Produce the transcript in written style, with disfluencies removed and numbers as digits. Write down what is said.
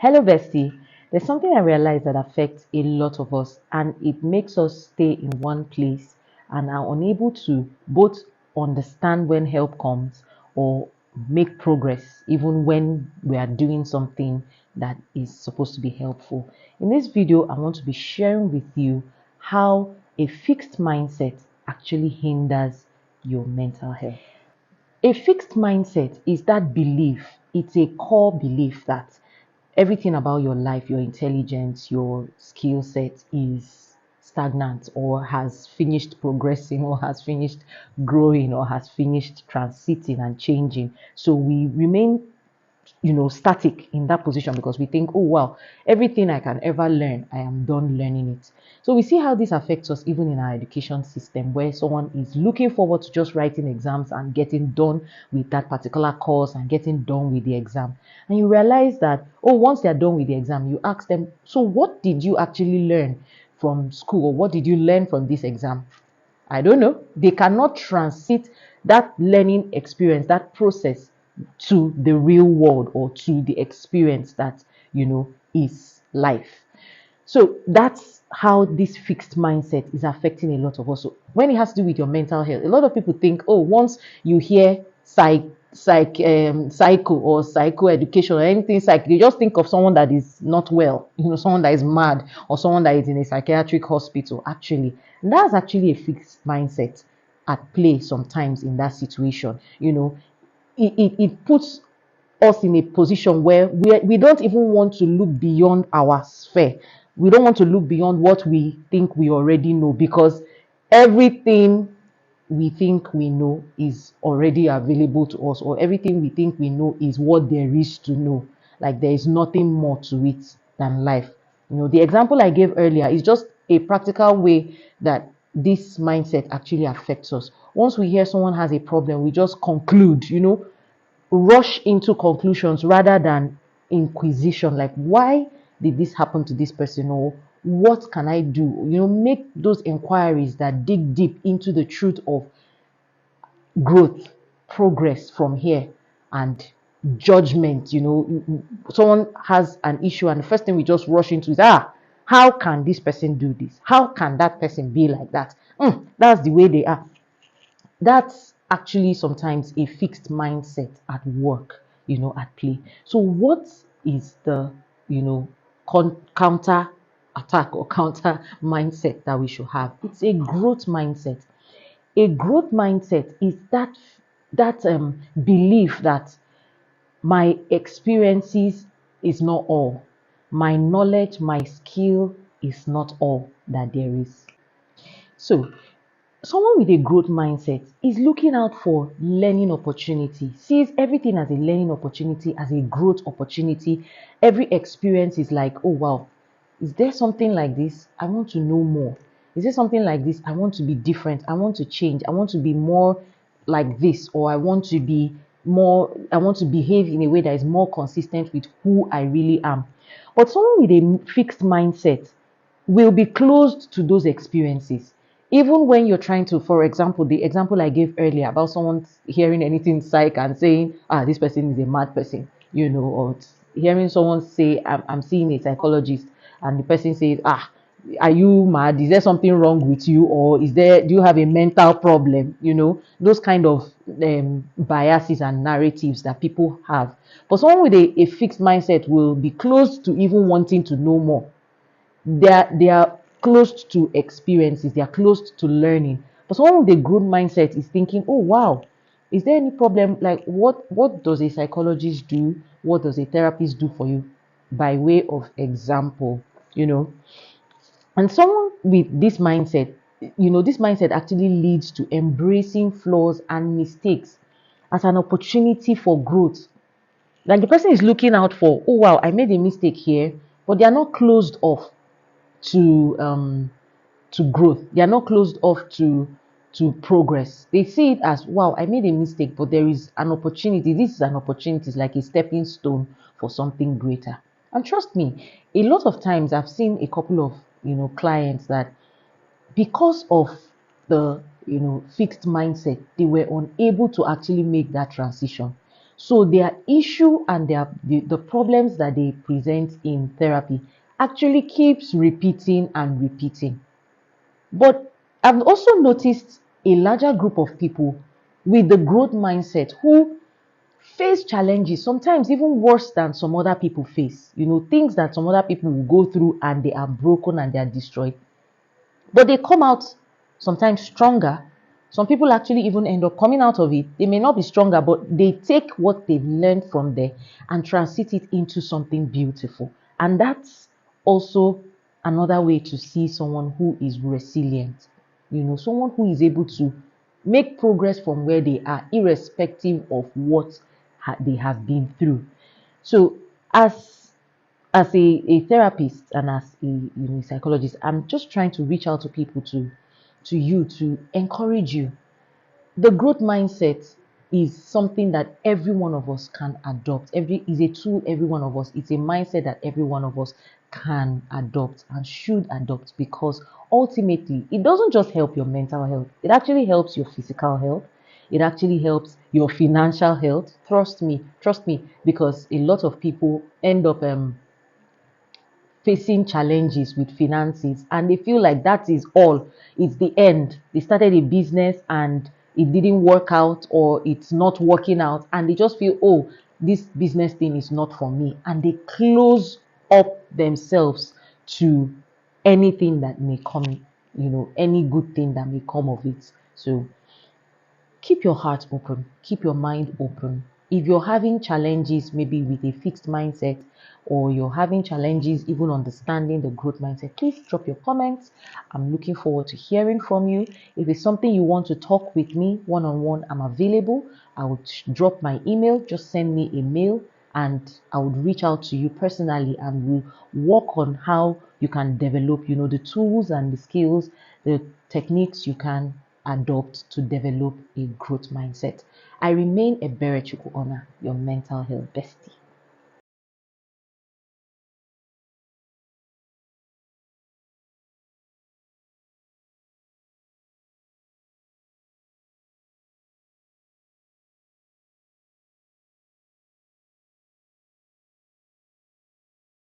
Hello, Bestie. There's something I realize that affects a lot of us, and it makes us stay in one place and are unable to both understand when help comes or make progress, even when we are doing something that is supposed to be helpful. In this video, I want to be sharing with you how a fixed mindset actually hinders your mental health. A fixed mindset is that belief, it's a core belief that everything about your life, your intelligence, your skill set is stagnant or has finished progressing or has finished growing or has finished transiting and changing. So we remain static in that position because we think, oh wow, everything I can ever learn, I am done learning it. So we see how this affects us even in our education system, where someone is looking forward to just writing exams and getting done with that particular course and getting done with the exam. And you realize that, oh, once they're done with the exam, you ask them, so what did you actually learn from school, or what did you learn from this exam? I don't know. They cannot transit that learning experience, that process to the real world or to the experience that, is life. So that's how this fixed mindset is affecting a lot of us. So when it has to do with your mental health, a lot of people think, oh, once you hear psycho or psycho education or anything psych, they just think of someone that is not well, someone that is mad or someone that is in a psychiatric hospital. Actually, and that's actually a fixed mindset at play sometimes in that situation. It puts us in a position where we don't even want to look beyond our sphere. We don't want to look beyond what we think we already know, because everything we think we know is already available to us, or everything we think we know is what there is to know. Like there is nothing more to it than life. The example I gave earlier is just a practical way that this mindset actually affects us. Once we hear someone has a problem, we just conclude, rush into conclusions rather than inquisition, like why did this happen to this person, or what can I do? Make those inquiries that dig deep into the truth of growth, progress from here, and judgment. Someone has an issue and the first thing we just rush into is, how can this person do this? How can that person be like that? That's the way they are. That's actually sometimes a fixed mindset at work, at play. So what is the, counter attack or counter mindset that we should have? It's a growth mindset. A growth mindset is that belief that my experiences is not all. My knowledge, my skill is not all that there is. So someone with a growth mindset is looking out for learning opportunity, sees everything as a learning opportunity, as a growth opportunity. Every experience is like, oh wow, is there something like this? I want to know more. Is there something like this? I want to be different. I want to change. I want to be more like this, or I want to behave in a way that is more consistent with who I really am. But someone with a fixed mindset will be closed to those experiences. Even when you're trying to, for example, the example I gave earlier about someone hearing anything psych and saying, this person is a mad person, or hearing someone say, I'm seeing a psychologist, and the person says, are you mad? Is there something wrong with you? Or do you have a mental problem? Those kind of biases and narratives that people have. But someone with a fixed mindset will be closed to even wanting to know more. They are close to experiences, they are close to learning. But someone with a growth mindset is thinking, oh wow, is there any problem? Like what does a psychologist do? What does a therapist do for you? By way of example, and someone with this mindset actually leads to embracing flaws and mistakes as an opportunity for growth. Like the person is looking out for, oh wow, I made a mistake here, but they are not closed off to growth. They are not closed off to progress. They see it as, wow, I made a mistake, but there is an opportunity. This is an opportunity. It's like a stepping stone for something greater. And trust me, a lot of times I've seen a couple of clients that, because of the fixed mindset, they were unable to actually make that transition. So their issue and the problems that they present in therapy actually keeps repeating and repeating. But I've also noticed a larger group of people with the growth mindset who face challenges, sometimes even worse than some other people face. Things that some other people will go through and they are broken and they are destroyed. But they come out sometimes stronger. Some people actually even end up coming out of it. They may not be stronger, but they take what they've learned from there and transit it into something beautiful. And that's also another way to see someone who is resilient. Someone who is able to make progress from where they are, irrespective of what they have been through. So, as a therapist and as a psychologist, I'm just trying to reach out to people to encourage you. The growth mindset is something that every one of us can adopt. Every is a tool every one of us. It's a mindset that every one of us can adopt and should adopt, because ultimately it doesn't just help your mental health. It actually helps your physical health. It actually helps your financial health. Trust me, because a lot of people end up facing challenges with finances and they feel like that is all, it's the end. They started a business and it didn't work out, or it's not working out, and they just feel, oh, this business thing is not for me, and they close up themselves to anything that may come, any good thing that may come of it. So keep your heart open, keep your mind open. If you're having challenges, maybe with a fixed mindset, or you're having challenges even understanding the growth mindset, please drop your comments. I'm looking forward to hearing from you. If it's something you want to talk with me one on one, I'm available. I would drop my email, just send me a mail, and I would reach out to you personally and we'll work on how you can develop, the tools and the skills, the techniques you can adopt to develop a growth mindset. I remain a Berechukwu Honor, your mental health bestie.